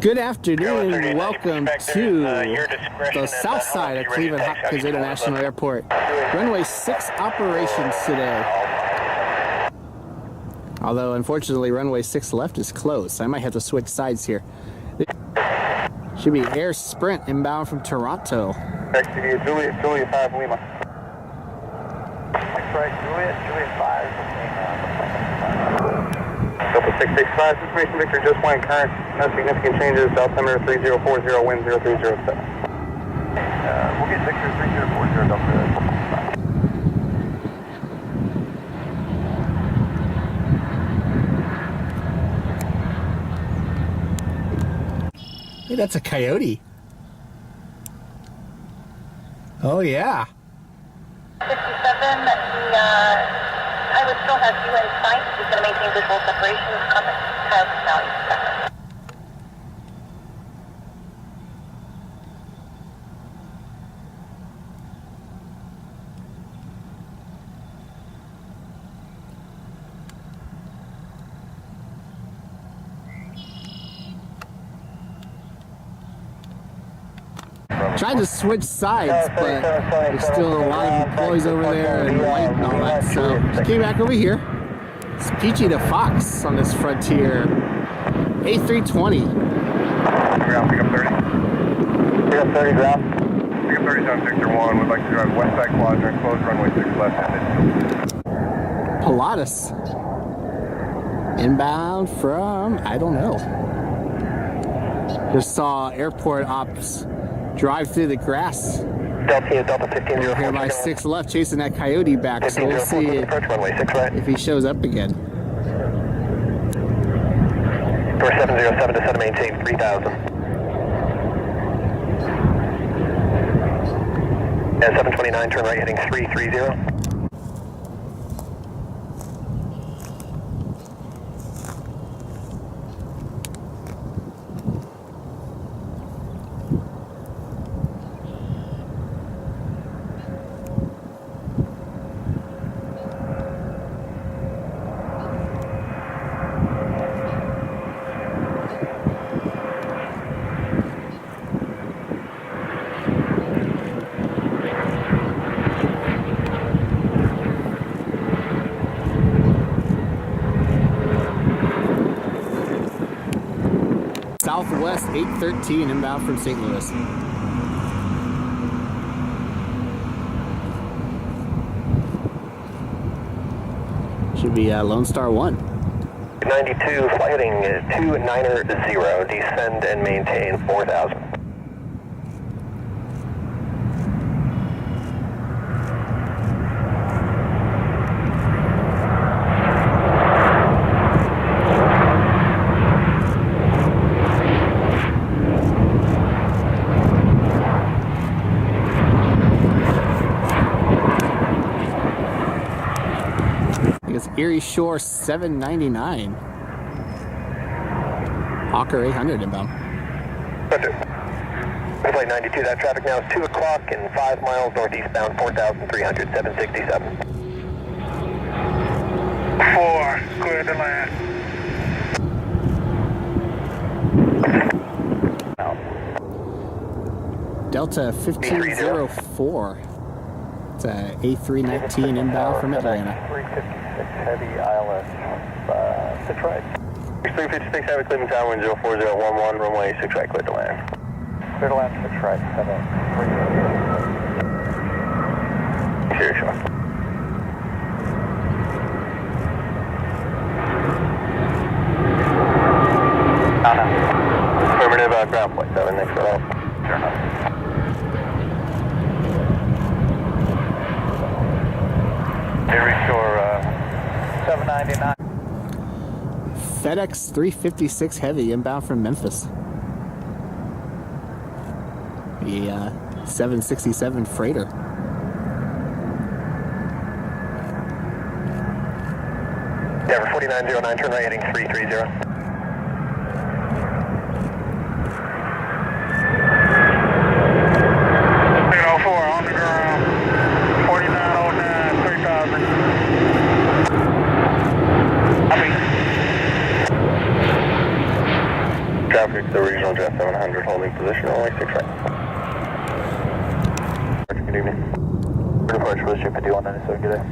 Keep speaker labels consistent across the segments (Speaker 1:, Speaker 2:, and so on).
Speaker 1: Good afternoon and welcome to the south side of Cleveland Hopkins International Airport. Runway 6 operations today. Although unfortunately runway 6 left is closed, so I might have to switch sides here. Should be Air Sprint inbound from Toronto.
Speaker 2: Juliet 5 Lima. Juliet 5. Delta 665, information Victor, just went current, no significant changes, altimeter 3040, wind 0307. We'll get Victor 3040, Delta.
Speaker 1: Hey, that's a coyote. Oh yeah.
Speaker 3: 57, I would still have you in sight. He's going to maintain visual separation. Comment has value separate.
Speaker 1: Trying to switch sides, but there's still a lot of employees over there and white and all that, so just came back over here. It's Peachy the Fox on this Frontier A320.
Speaker 2: Ground, pick up 30. Pick up 30, ground. Pick up 30, zone Victor 1. Would like to drive west side quadrant, close runway 6 left-handed.
Speaker 1: Pilatus. Inbound from, I don't know. Just saw airport ops drive through the grass.
Speaker 2: Delta 15
Speaker 1: We're here by 6 left chasing that coyote back, so we'll see if he shows up again.
Speaker 2: Door 707 to set maintain 3000. Yeah, 729, turn right heading 330.
Speaker 1: Southwest 813 inbound from St. Louis. Should be Lone Star 1.
Speaker 2: 92, flight heading 290, descend and maintain 4000.
Speaker 1: It's Erie Shore 799. Hawker 800 inbound.
Speaker 2: Flight 92, that traffic now is 2 o'clock and 5 miles northeastbound, 4,300, 767. 4, clear to land.
Speaker 1: Delta 1504. It's a A319 inbound from Atlanta.
Speaker 2: 356 heavy ILS, 6 right. 356 heavy Cleveland Tower, wind 04011, runway 6 right, clear to land. Clear to land, 6 right, 7. Sure, sure. Affirmative, ground point 7, next to Sure enough. Erie Shore 799.
Speaker 1: FedEx 356 heavy inbound from Memphis. The 767 freighter.
Speaker 2: Denver 4909, turn right heading 330. On the ground, 4909, 3000. Traffic, the regional jet 700 holding position, only 6 right. Good evening. Departure was ship 5197, good day.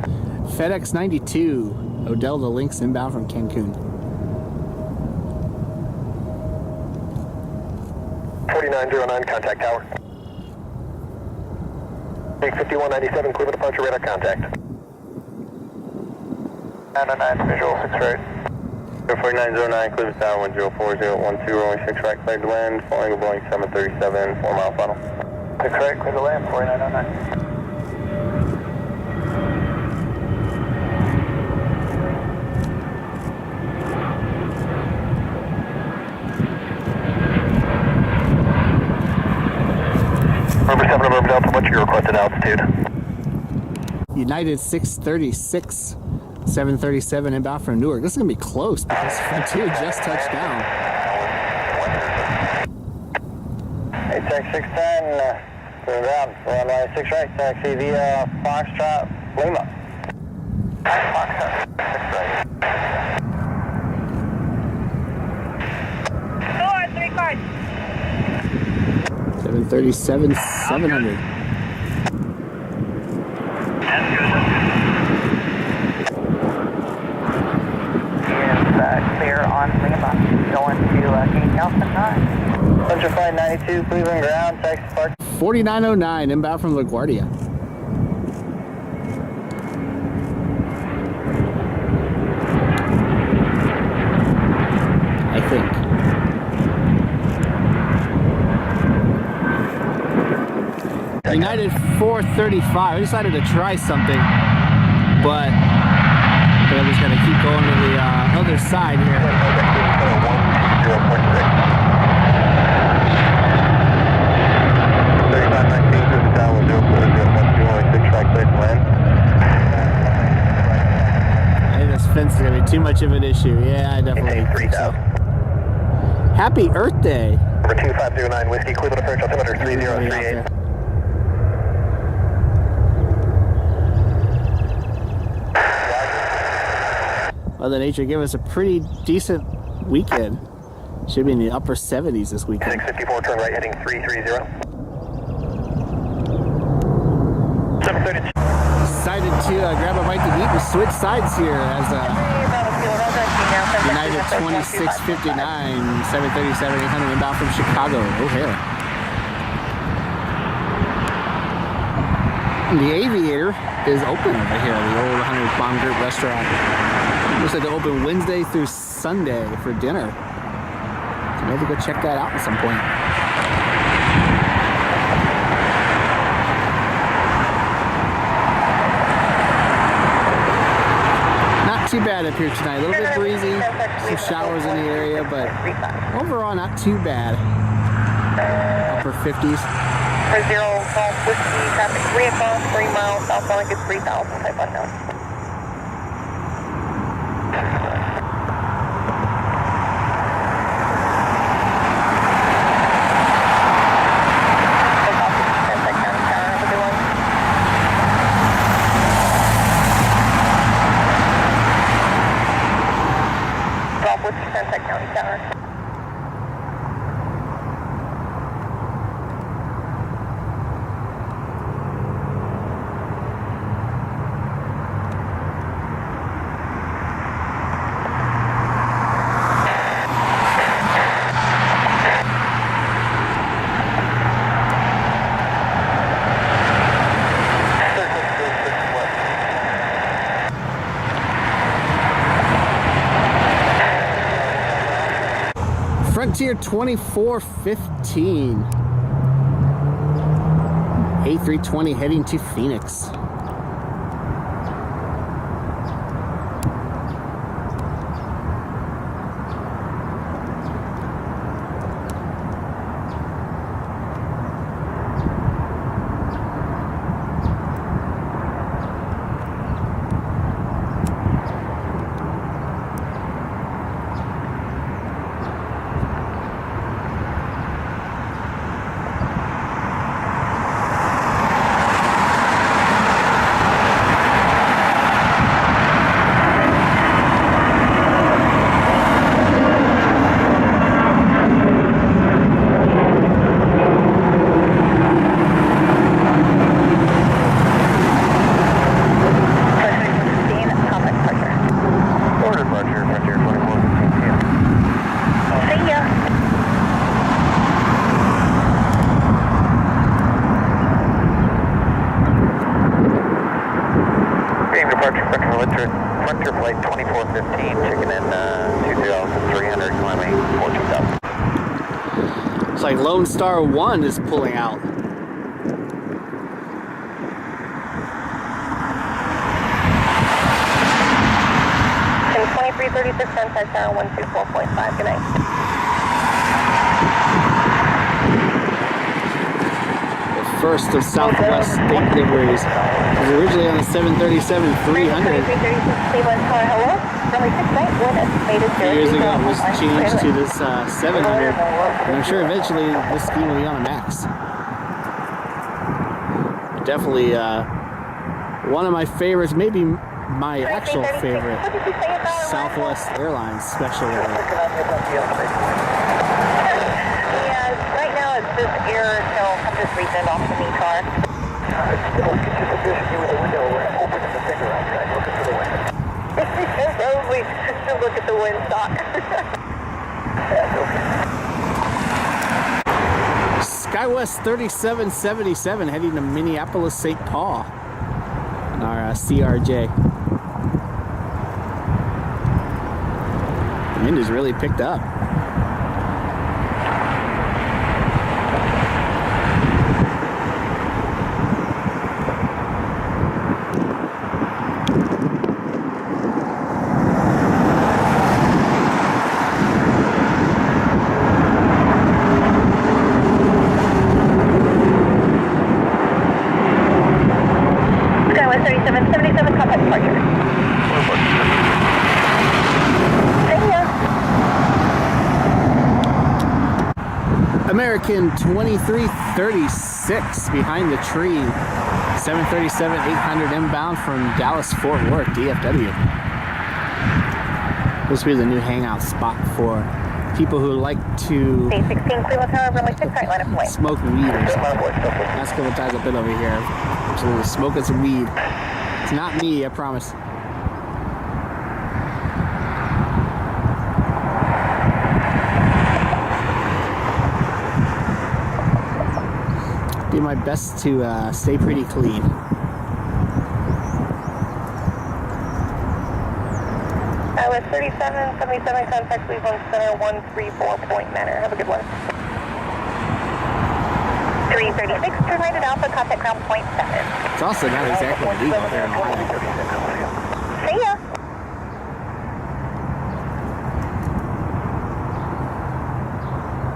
Speaker 1: FedEx 92, Odell the Lynx inbound from Cancun.
Speaker 2: 4909, contact tower. 5197, Cleveland departure, radar contact. 909, visual 6 right. 4909, Cleveland Tower 104012, rolling 6 right, cleared to land, flying a Boeing 737, 4 mile funnel. 6 right, cleared to land, 4909. November 7, November Delta, what's your requested altitude?
Speaker 1: United 636, 737 inbound from Newark. This is going to be close because Frontier just touched down.
Speaker 2: Hey, Tech 610, ground, runway 6 right, taxi via Foxtrot, Lima. Foxtrot, 6 right.
Speaker 1: 737, 700.
Speaker 3: Clear on Lima, going to King Nelson 9.
Speaker 2: Central Flight 92, Cleveland ground, taxi park.
Speaker 1: 4909 inbound from LaGuardia. I think. United 435. I decided to try something, but I'm just going to keep going to the other side here. I think this fence is going to be too much of an issue. Yeah, I definitely think so. Happy Earth Day.
Speaker 2: Number 2509 Whiskey, Cleveland approach, altimeter 3038.
Speaker 1: Mother Nature gave us a pretty decent weekend. Should be in the upper 70s this weekend.
Speaker 2: 654, turn right, heading 330. 732.
Speaker 1: Decided to grab a bite to eat and switch sides here as United 2659, 737, 800 inbound from Chicago, O'Hare. And the Aviator is open over here, the old 100 Bomb Group restaurant. Looks like they're open Wednesday through Sunday for dinner. So maybe go check that out at some point. Not too bad up here tonight. A little bit breezy, some showers in the area, but overall not too bad. Upper 50s.
Speaker 3: For 0 Golf Whiskey, traffic 3 o'clock, 3 miles, south Sonic is 3000, type unknown.
Speaker 1: Frontier 2415. A320 heading to Phoenix.
Speaker 2: flight 2415, chicken in 2,300, climbing 14,000.
Speaker 1: It's like Lone Star 1 is pulling out.
Speaker 3: And 2336 on touchdown 124.5. Good night.
Speaker 1: First of Southwest state liveries. It was originally on the 737-300. A few years ago it was changed to this 700. And I'm sure eventually this scheme will be on a MAX. Definitely one of my favorites, maybe my actual favorite Southwest Airlines special.
Speaker 3: Right now it's just air until I'm just reaching off the knee car.
Speaker 2: Still, get your position here with the window open and the finger outside, looking for the window.
Speaker 3: Probably still look at the windsock.
Speaker 1: SkyWest 3777 heading to Minneapolis, St. Paul on our CRJ. The wind has really picked up.
Speaker 3: SkyWest 3777, contact departure. See ya.
Speaker 1: American 2336 behind the tree. 737-800 inbound from Dallas-Fort Worth, DFW. This will be the new hangout spot for people who like to
Speaker 3: D16 Cleveland Tower, runway 6 right, line of way.
Speaker 1: smoke weed or something. Last couple times I've been over here, absolutely smoking some weed. It's not me, I promise. Do my best to stay pretty clean.
Speaker 3: SkyWest 3777, contact Cleveland Center 134 Point Manor. Have a good one. 336, turn right at Alpha, contact ground point 7.
Speaker 1: It's also not exactly legal here in Ohio.
Speaker 3: See ya.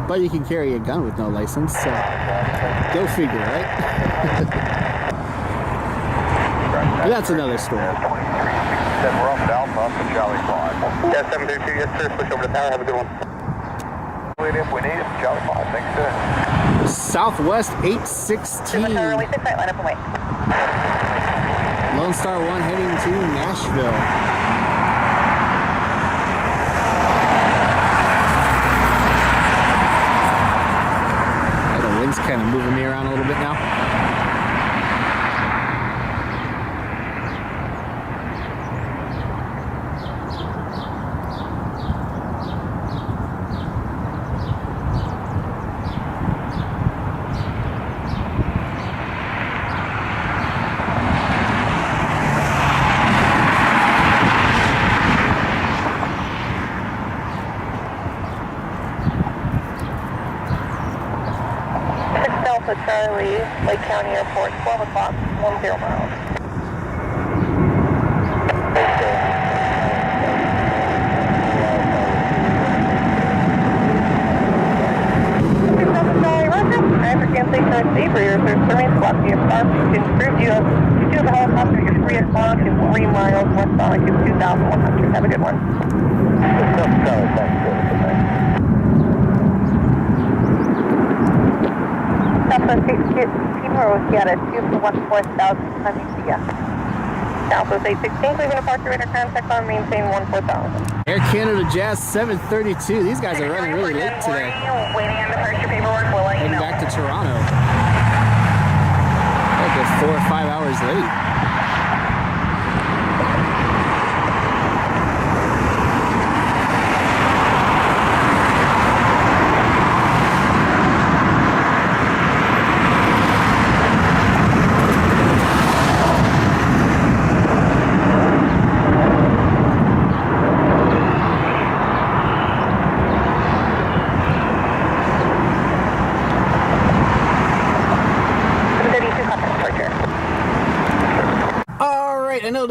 Speaker 1: But you can carry a gun with no license, so go figure, right? But that's another story.
Speaker 2: We're off at Alpha, up to Charlie 5. Yeah, 732, yes sir, switch over to tower, have a good one. Wait if we need it, Charlie 5, thanks sir.
Speaker 1: Southwest 816.
Speaker 3: Runway 6 right, line up and wait.
Speaker 1: Lone Star 1 heading to Nashville. The wind's kind of moving me around a little bit now.
Speaker 3: Delta Charlie, Lake County Airport, 12 o'clock, 10 miles. I understand station C for your service block the aircraft. You can prove you have a helicopter, you're 3 o'clock, it's 3 miles west side, it's 2,100. Have a good one. Southwest 816 Rosietta, 2 for 14000, climbing to ya. Southwest 816, Cleveland departure radar contact on maintain 14000.
Speaker 1: Air Canada Jazz 732. These guys are running really late today.
Speaker 3: Waiting on departure paperwork, we'll let you
Speaker 1: Heading
Speaker 3: know.
Speaker 1: back to Toronto. Like they're 4 or 5 hours late.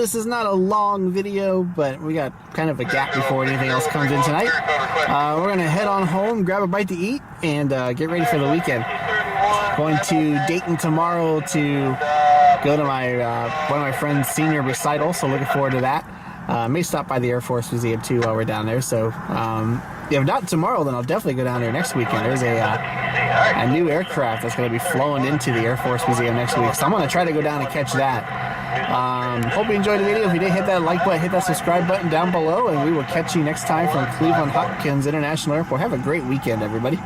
Speaker 1: this is not a long video, but we got kind of a gap before anything else comes in tonight. We're going to head on home, grab a bite to eat, and get ready for the weekend. Going to Dayton tomorrow to go to my one of my friend's senior recital, so looking forward to that. May stop by the Air Force Museum too while we're down there. So if not tomorrow, then I'll definitely go down there next weekend. There's a new aircraft that's going to be flown into the Air Force Museum next week, so I'm going to try to go down and catch that. Hope you enjoyed the video. If you did, hit that like button, hit that subscribe button down below, and we will catch you next time from Cleveland Hopkins International Airport. Have a great weekend, everybody.